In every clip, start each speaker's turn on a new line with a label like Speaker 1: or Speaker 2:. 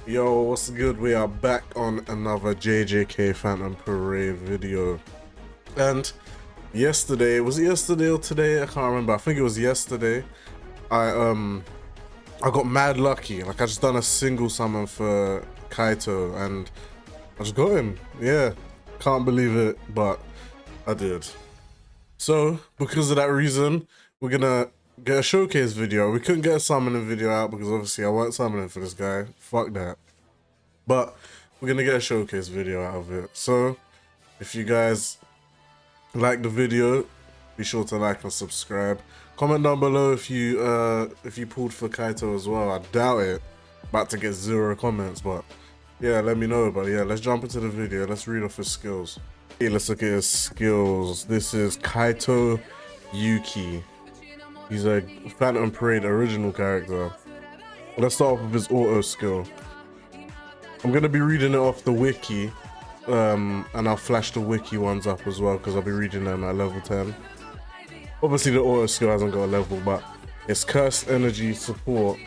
Speaker 1: Yo, what's good? We are back on another JJK PhantomParade video. And yesterday, was it yesterday or today? I can't remember. I think it was yesterday. I got mad lucky. Like, I just done a single summon for Kaito and I just got him. Yeah, can't believe it, but I did. So because of that reason, we're gonna get a showcase video. We couldn't get a summoning video out because obviously I weren't summoning for this guy. Fuck that. But we're gonna get a showcase video out of it. So if you guys like the video, be sure to like and subscribe. Comment down below if you pulled for Kaito as well. I doubt it. About to get 0 comments, but yeah, let me know. But yeah, let's jump into the video. Let's read off his skills. Okay, let's look at his skills. This is Kaito Yuki. He's a PhantomParade original character. Let's start off with his auto skill. I'm gonna be reading it off the wiki, and I'll flash the wiki ones up as well because I'll be reading them at level 10. Obviously the auto skill hasn't got a level, but it's Cursed Energy Support.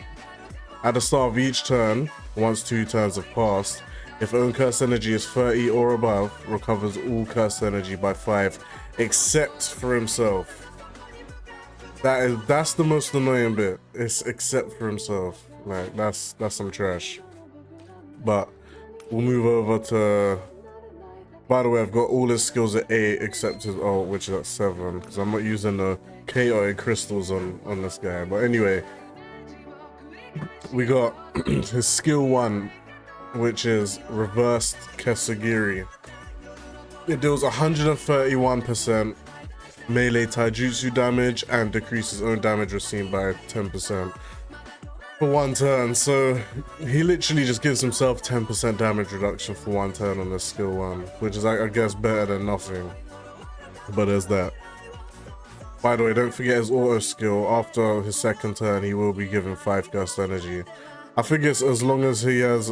Speaker 1: At the start of each turn, once 2 turns have passed, if own Cursed Energy is 30 or above, recovers all Cursed Energy by 5, except for himself. That's the most annoying bit. It's except for himself. Like, that's some trash. But we'll move over to, by the way, I've got all his skills at 8 except his ult, which is at 7, because I'm not using the Kaito crystals on this guy. But anyway, we got his skill 1, which is Reversed Kesagiri. It deals 131% melee taijutsu damage and decreases own damage received by 10% for 1 turn. So he literally just gives himself 10% damage reduction for 1 turn on this skill 1, which is, I guess, better than nothing. But there's that. By the way, don't forget his auto skill. After his 2nd turn, he will be given 5 Cursed Energy. I think it's as long as he has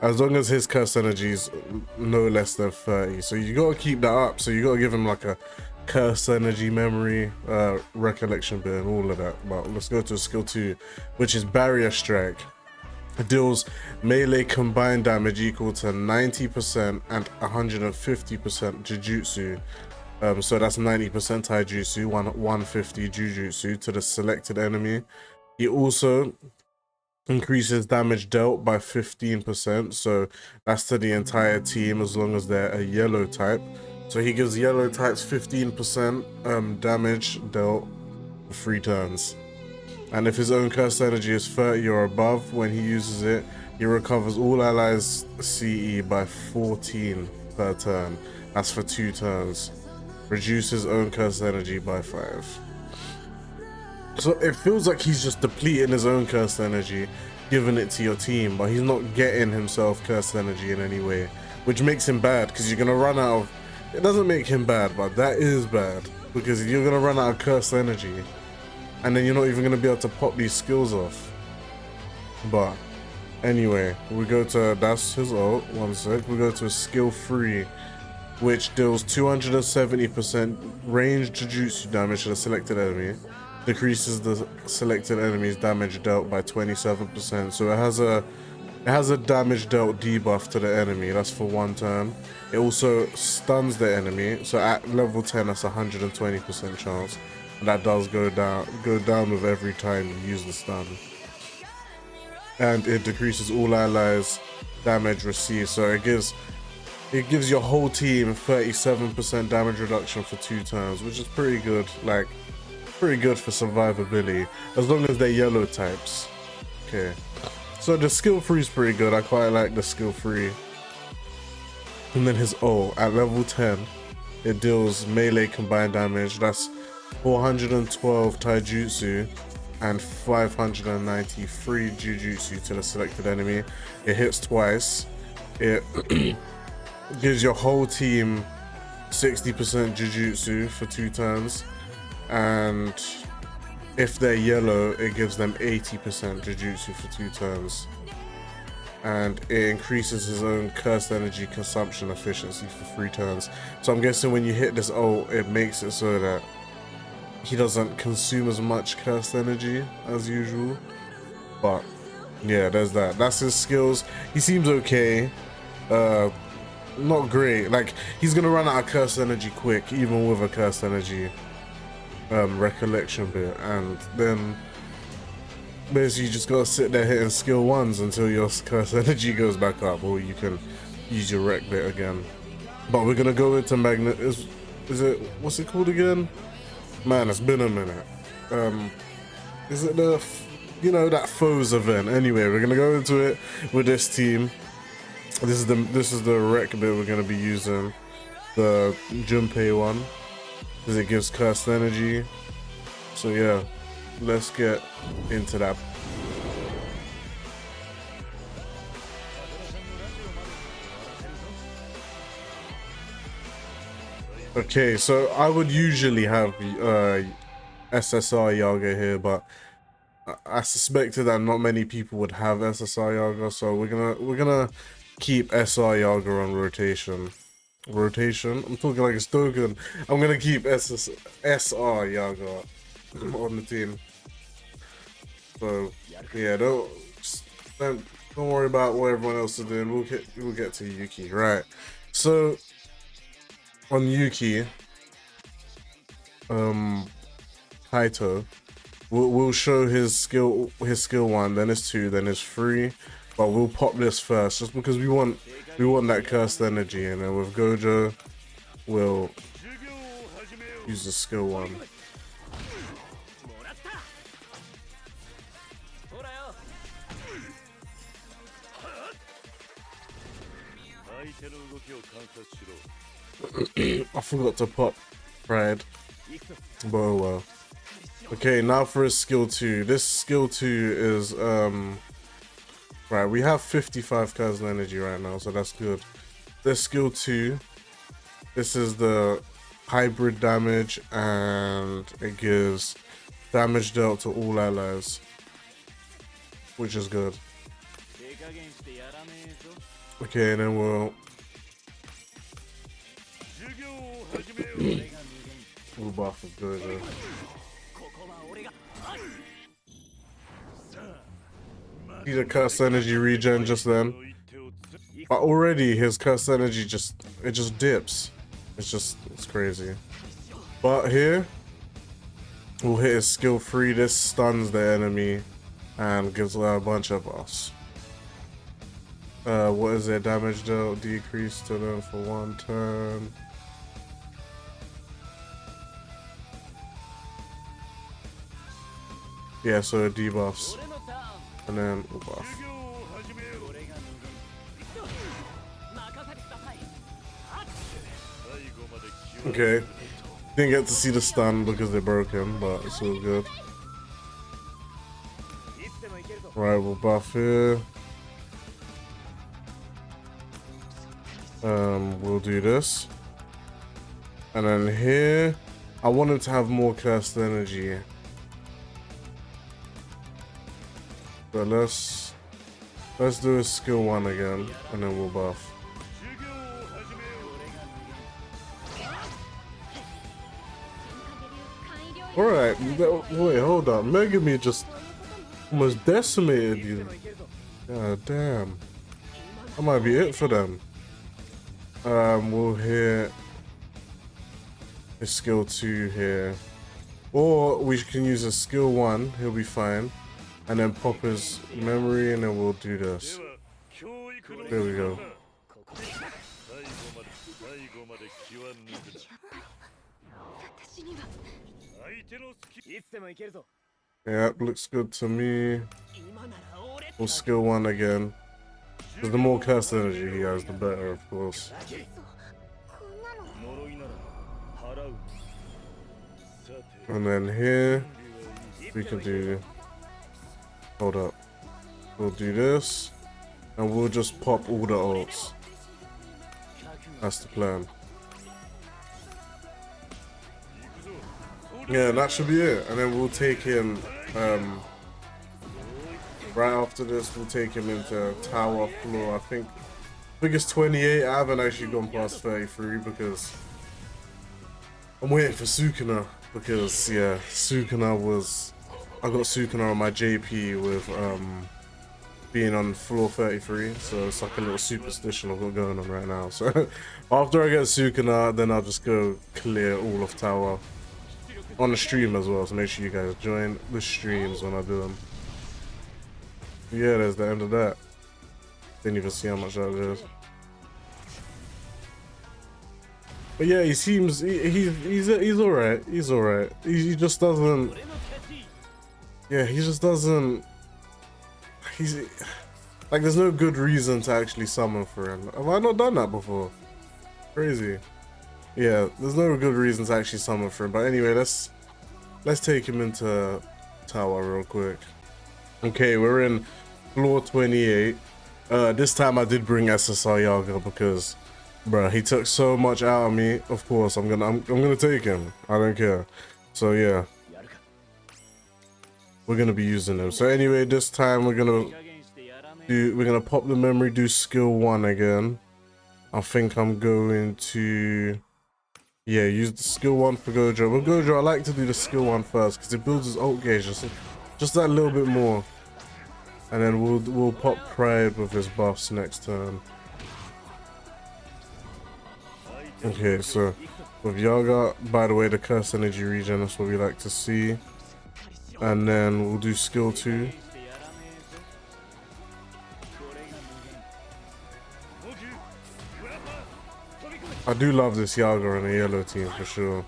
Speaker 1: as long as his Cursed Energy is no less than 30. So you gotta keep that up. So you gotta give him like a Cursed Energy memory, recollection bit and all of that. But let's go to skill 2, which is Barrier Strike. It deals melee combined damage equal to 90% and 150% Jujutsu. So that's 90% taijutsu, 150 Jujutsu to the selected enemy. He also increases damage dealt by 15%, so that's to the entire team as long as they're a yellow type. So he gives yellow types 15% damage dealt for 3 turns. And if his own Cursed Energy is 30 or above when he uses it, he recovers all allies CE by 14 per turn. That's for 2 turns. Reduces own Cursed Energy by 5. So it feels like he's just depleting his own Cursed Energy, giving it to your team, but he's not getting himself Cursed Energy in any way, which makes him bad because you're gonna run out of. It doesn't make him bad, but that is bad because you're gonna run out of Cursed Energy, and then you're not even gonna be able to pop these skills off. But anyway, we go to, that's his ult. 1 sec. We go to skill 3, which deals 270% range Jujutsu damage to the selected enemy. Decreases the selected enemy's damage dealt by 27%. So it has a damage dealt debuff to the enemy. That's for 1 turn. It also stuns the enemy. So at level 10, that's 120% chance. And that does go down with every time you use the stun. And it decreases all allies' damage received. So it gives your whole team 37% damage reduction for 2 turns, which is pretty good. Like, pretty good for survivability, as long as they're yellow types. Okay, so the skill 3 is pretty good. I quite like the skill 3. And then his ult at level 10, it deals melee combined damage. That's 412 taijutsu and 593 jujutsu to the selected enemy. It hits twice. It gives your whole team 60% jujutsu for 2 turns. And if they're yellow, it gives them 80% Jujutsu for 2 turns. And it increases his own Cursed Energy consumption efficiency for 3 turns. So I'm guessing when you hit this ult, it makes it so that he doesn't consume as much Cursed Energy as usual. But Yeah, there's that. That's his skills. He seems okay. Not great. Like, he's gonna run out of curse energy quick, even with a curse energy recollection bit, and then basically you just gotta sit there hitting skill ones until your curse energy goes back up, or you can use your rec bit again. But we're gonna go into magnet. Is it, what's it called again? Man, it's been a minute. Is it the, you know, that foes event? Anyway, we're gonna go into it with this team. This is the rec bit we're gonna be using, the Junpei one, because it gives cursed energy. So yeah, let's get into that. Okay, so I would usually have SSR Yaga here, but I suspected that not many people would have SSR Yaga, so we're gonna keep SR Yaga on rotation. I'm talking like it's token. I'm gonna keep SR Yaga on the team. So yeah, don't worry about what everyone else is doing. We'll get to Yuki, right? So on Yuki, Kaito, we'll show his skill one, then his 2, then his 3, but we'll pop this first just because we want that cursed energy, and then with Gojo we'll use the skill 1. I forgot to pop Pride, but oh well. Okay, now for his skill 2. This skill 2 is right, we have 55 Kaisen energy right now, so that's good. This skill 2, this is the hybrid damage, and it gives damage dealt to all allies, which is good. Okay, and then we'll buff with Gojo. See the curse energy regen just then, but already his curse energy just dips. It's crazy. But here we'll hit his skill 3. This stuns the enemy and gives a bunch of buffs. What is it? Damage dealt decrease to them for 1 turn. Yeah, so it debuffs. And then we'll buff. Okay. Didn't get to see the stun because they broke him, but it's all good. Right, we'll buff here. We'll do this. And then here, I want him to have more cursed energy. But let's do a skill 1 again, and then we'll buff. Alright, wait, hold up. Megami just almost decimated you. God damn. That might be it for them. We'll hit his skill 2 here. Or we can use a skill 1, he'll be fine. And then pop his memory, and then we'll do this. There we go. Yeah, looks good to me. We'll skill 1 again. Because the more cast energy he has, the better, of course. And then here, we can do... Hold up. We'll do this, and we'll just pop all the ults. That's the plan. Yeah, that should be it. And then we'll take him, right after this, we'll take him into tower floor. I think it's 28. I haven't actually gone past 33 because I'm waiting for Sukuna. Because, yeah, Sukuna was... I got Sukuna on my JP with being on floor 33, so it's like a little superstition I've got going on right now. So after I get Sukuna, then I'll just go clear all of tower on the stream as well. So make sure you guys join the streams when I do them. Yeah, there's the end of that. Didn't even see how much that is. But yeah, he seems he's alright. He's alright. He just doesn't. Yeah, he just doesn't. He's like, there's no good reason to actually summon for him. Have I not done that before? Crazy. Yeah, there's no good reason to actually summon for him. But anyway, let's take him into tower real quick. Okay, we're in floor 28. This time I did bring SSR Yaga because, bruh, he took so much out of me. Of course, I'm gonna take him. I don't care. So yeah, we're gonna be using him. So anyway, this time we're gonna pop the memory, do skill 1 again. I think I'm going to, yeah, use the skill 1 for Gojo. With Gojo, I like to do the skill 1 first because it builds his ult gauge just that little bit more. And then we'll pop Pride with his buffs next turn. Okay, so with Yaga, by the way, the curse energy regen, that's what we like to see. And then we'll do skill 2. I do love this Yaga on a yellow team for sure.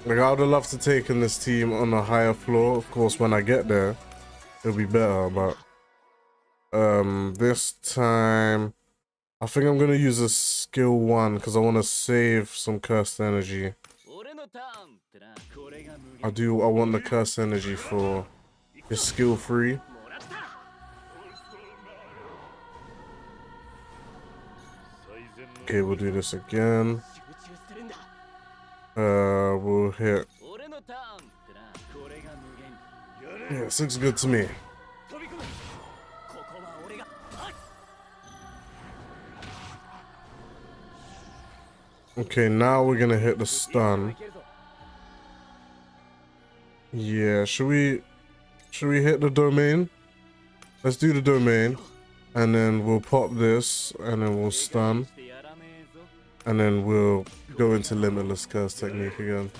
Speaker 1: Like, I would have loved to take in this team on a higher floor. Of course, when I get there, it'll be better. But this time, I think I'm gonna use a skill 1 because I want to save some cursed energy. I want the cursed energy for his skill 3. Okay, we'll do this again. We'll hit. Yeah, this looks good to me. Okay, now we're gonna hit the stun. Yeah, should we hit the domain? Let's do the domain, and then we'll pop this, and then we'll stun, and then we'll go into limitless curse technique again.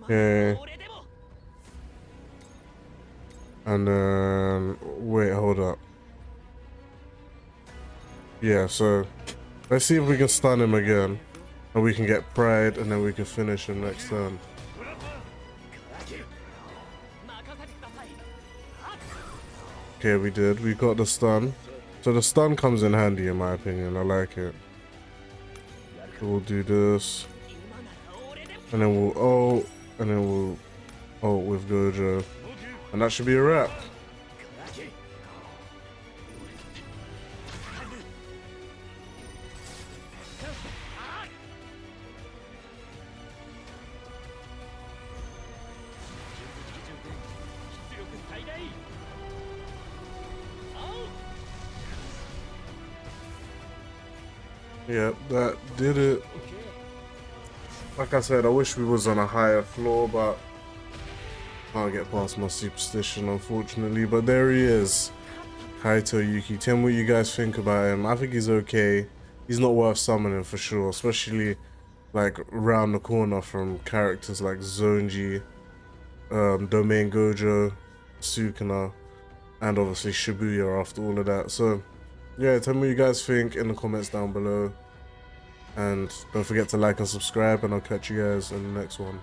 Speaker 1: Okay. And then, wait, hold up. Yeah, so let's see if we can stun him again. And we can get Pride, and then we can finish him next turn. Okay, we did. We got the stun. So the stun comes in handy, in my opinion. I like it. We'll do this. And then we'll ult. And then we'll ult with Gojo. And that should be a wrap. Yep, that did it. Like I said, I wish we was on a higher floor, but I can't get past my superstition, unfortunately. But there he is, Kaito Yuki. Tell me what you guys think about him. I think he's okay. He's not worth summoning for sure, especially like round the corner from characters like Zonji, Domain Gojo, Sukuna, and obviously Shibuya after all of that. So yeah, tell me what you guys think in the comments down below. And don't forget to like and subscribe, and I'll catch you guys in the next one.